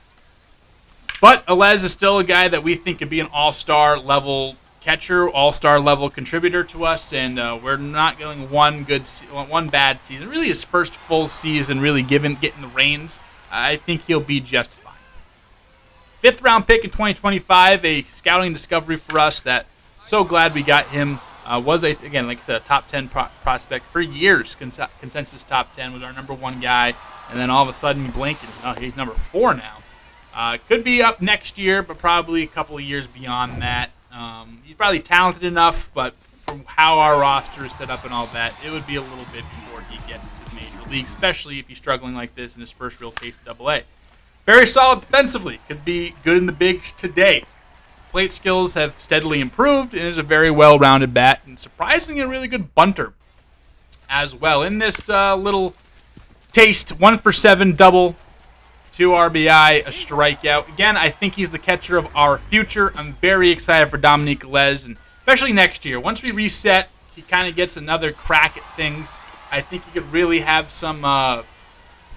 But Alez is still a guy that we think could be an all-star level catcher, all-star level contributor to us, and we're not going one bad season. Really, his first full season, really getting the reins. I think he'll be just fine. 5th round pick in 2025, a scouting discovery for us. That so glad we got him. Was again, like I said, a top 10 prospect for years. Consensus top 10 was our number 1 guy, and then all of a sudden you blink and he's number 4 now. Could be up next year, but probably a couple of years beyond that. He's probably talented enough, but from how our roster is set up and all that, it would be a little bit before he gets to the major league, especially if he's struggling like this in his first real taste of AA. Very solid defensively. Could be good in the bigs today. Plate skills have steadily improved and is a very well-rounded bat and surprisingly a really good bunter as well. In this little taste, 1 for 7 double, 2 RBI, a strikeout. Again, I think he's the catcher of our future. I'm very excited for Dominique Alez, and especially next year. Once we reset, he kind of gets another crack at things. I think he could really have some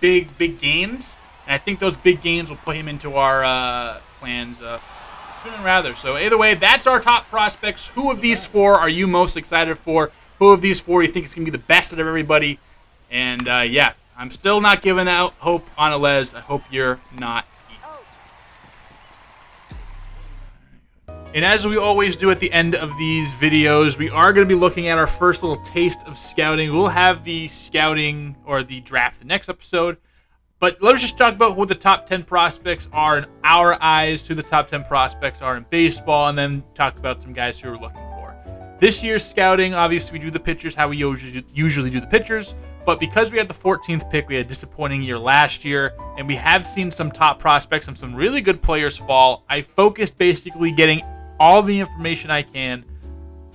big gains. And I think those big gains will put him into our plans sooner than rather. So either way, that's our top prospects. Who of these 4 are you most excited for? Who of these 4 you think is going to be the best out of everybody? And yeah, I'm still not giving out hope on Alez. I hope you're not either. And as we always do at the end of these videos, we are going to be looking at our first little taste of scouting. We'll have the scouting or the draft the next episode. But let's just talk about who the top 10 prospects are in our eyes, who the top 10 prospects are in baseball, and then talk about some guys who we're looking for. This year's scouting, obviously, we do the pitchers how we usually do the pitchers. But because we had the 14th pick, we had a disappointing year last year, and we have seen some top prospects and some really good players fall. I focused basically getting all the information I can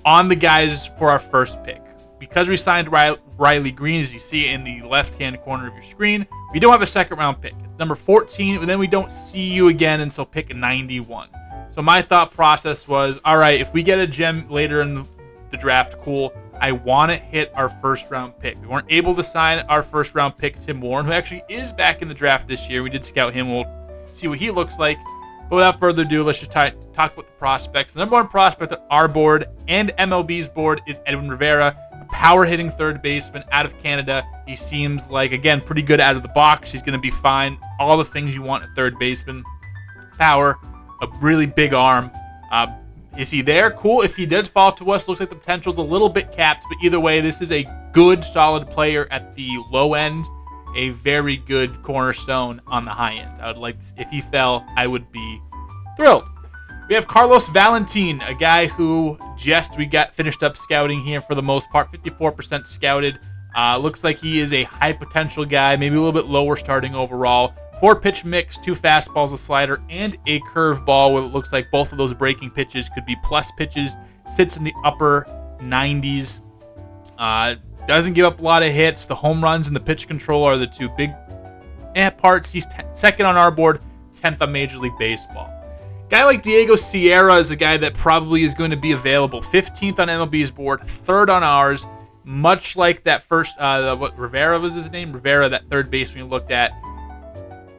on the guys for our first pick. Because we signed Riley Green, as you see in the left-hand corner of your screen, we don't have a second-round pick. It's number 14, and then we don't see you again until pick 91. So my thought process was, all right, if we get a gem later in the draft, cool. I want to hit our first-round pick. We weren't able to sign our first-round pick, Tim Warren, who actually is back in the draft this year. We did scout him. We'll see what he looks like. But without further ado, let's just talk about the prospects. The number 1 prospect on our board and MLB's board is Edwin Rivera, a power-hitting third baseman out of Canada. He seems like, again, pretty good out of the box. He's going to be fine. All the things you want at third baseman. Power, a really big arm. Is he there? Cool. If he does fall to us, looks like the potential's a little bit capped. But either way, this is a good, solid player at the low end. A very good cornerstone on the high end. I would like this. If he fell, I would be thrilled. We have Carlos Valentin, a guy who we got finished up scouting here for the most part, 54% scouted. Looks like he is a high potential guy, maybe a little bit lower starting overall. 4-pitch mix, 2 fastballs, a slider, and a curveball. Where it looks like both of those breaking pitches could be plus pitches. Sits in the upper 90s. Doesn't give up a lot of hits. The home runs and the pitch control are the 2 big parts. He's second on our board, 10th on Major League Baseball. Guy like Diego Sierra is a guy that probably is going to be available. 15th on MLB's board, 3rd on ours. Much like that first, Rivera was his name? Rivera, that third baseman we looked at.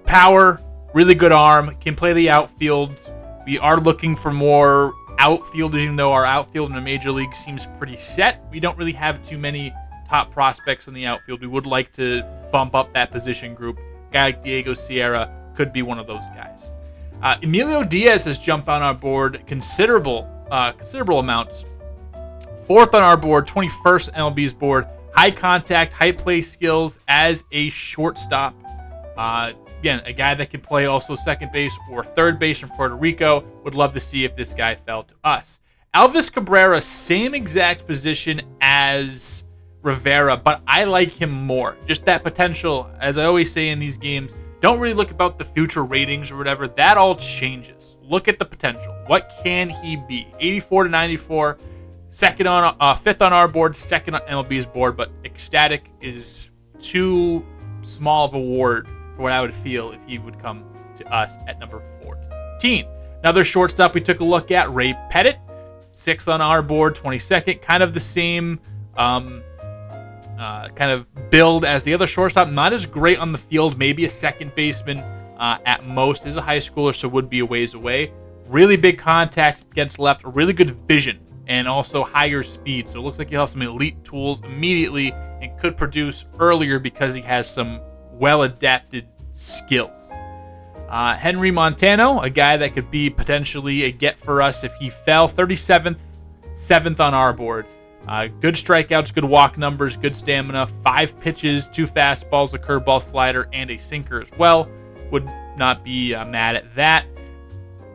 Power, really good arm, can play the outfield. We are looking for more outfielders, even though our outfield in the major league seems pretty set. We don't really have too many top prospects in the outfield. We would like to bump up that position group. A guy like Diego Sierra could be one of those guys. Emilio Diaz has jumped on our board considerable amounts. 4th on our board, 21st MLB's board. High contact, high play skills as a shortstop. Again, a guy that can play also second base or third base from Puerto Rico. Would love to see if this guy fell to us. Elvis Cabrera, same exact position as Rivera, but I like him more. Just that potential, as I always say in these games, don't really look about the future ratings or whatever. That all changes. Look at the potential. What can he be? 84 to 94. 5th on our board, 2nd on MLB's board, but ecstatic is too small of a word for what I would feel if he would come to us at number 14. Another shortstop we took a look at, Ray Pettit, 6th on our board, 22nd, kind of the same kind of build as the other shortstop. Not as great on the field, maybe a second baseman at most. Is a high schooler, so would be a ways away. Really big contact against left, really good vision, and also higher speed. So it looks like he'll have some elite tools immediately and could produce earlier because he has some well-adapted skills. Henry Montano, a guy that could be potentially a get for us if he fell. 37th, 7th on our board. Good strikeouts, good walk numbers, good stamina. 5 pitches, 2 fastballs, a curveball, slider, and a sinker as well. Would not be mad at that.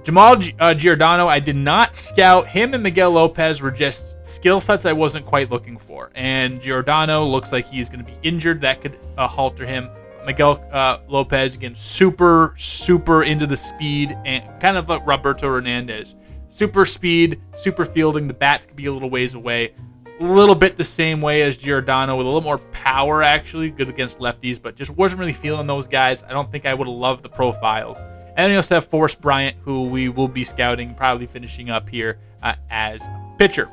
Jamal Giordano, I did not scout. Him and Miguel Lopez were just skill sets I wasn't quite looking for. And Giordano looks like he's going to be injured. That could halter him. Miguel Lopez, again, super into the speed, and kind of like Roberto Hernandez. Super speed, super fielding. The bat could be a little ways away. A little bit the same way as Giordano, with a little more power, actually. Good against lefties, but just wasn't really feeling those guys. I don't think I would have loved the profiles. And then we also have Forrest Bryant, who we will be scouting, probably finishing up here as a pitcher.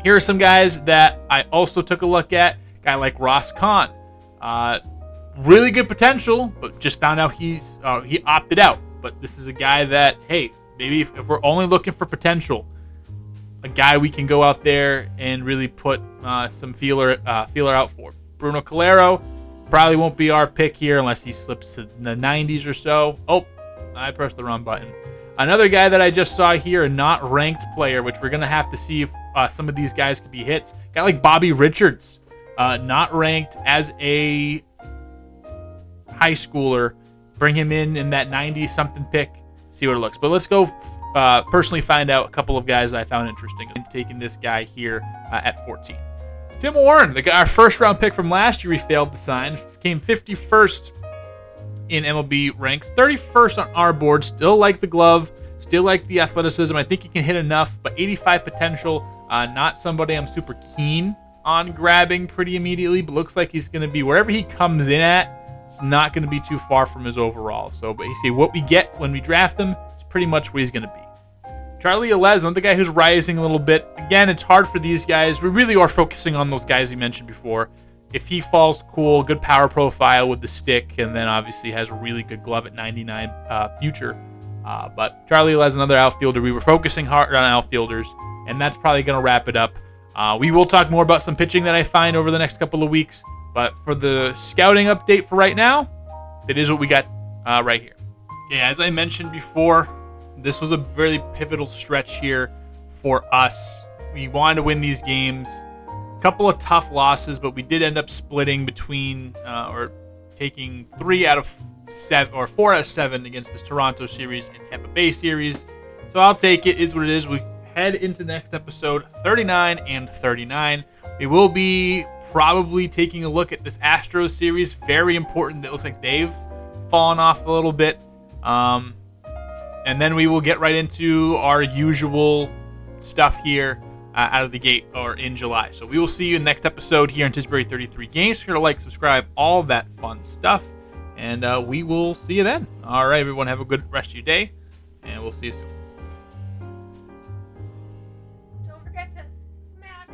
Here are some guys that I also took a look at. A guy like Ross Kahn. Really good potential, but just found out he opted out. But this is a guy that, hey, maybe if we're only looking for potential, a guy we can go out there and really put some feeler out for. Bruno Calero probably won't be our pick here unless he slips to the 90s or so. Oh, I pressed the wrong button. Another guy that I just saw here, a not ranked player, which we're going to have to see if some of these guys could be hits. A guy like Bobby Richards, not ranked as a high schooler. Bring him in that 90-something pick, see what it looks. But let's go personally find out a couple of guys I found interesting. I'm taking this guy here at 14. Tim Warren, our first-round pick from last year, he failed to sign. Came 51st in MLB ranks, 31st on our board. Still like the glove, still like the athleticism. I think he can hit enough, but 85 potential. Not somebody I'm super keen on grabbing pretty immediately, but looks like he's going to be wherever he comes in at. It's not going to be too far from his overall. So, but you see what we get when we draft him, it's pretty much where he's going to be. Charlie Alez, another guy who's rising a little bit. Again, it's hard for these guys. We really are focusing on those guys we mentioned before. If he falls, cool, good power profile with the stick, and then obviously has a really good glove at 99 future. But Charlie Alez, another outfielder. We were focusing hard on outfielders, and that's probably going to wrap it up. We will talk more about some pitching that I find over the next couple of weeks. But for the scouting update for right now, it is what we got right here. Yeah, as I mentioned before, this was a very pivotal stretch here for us. We wanted to win these games. Couple of tough losses, but we did end up splitting between or taking 3 out of 7 or 4 out of 7 against this Toronto series and Tampa Bay series. So I'll take it. Is what it is. We head into next episode 39 and 39. We will be probably taking a look at this Astros series. Very important. It looks like they've fallen off a little bit. And then we will get right into our usual stuff here out of the gate or in July. So we will see you in the next episode here on Tisbury 33 Games. Here to like, subscribe, all that fun stuff. And we will see you then. All right, everyone, have a good rest of your day, and we'll see you soon.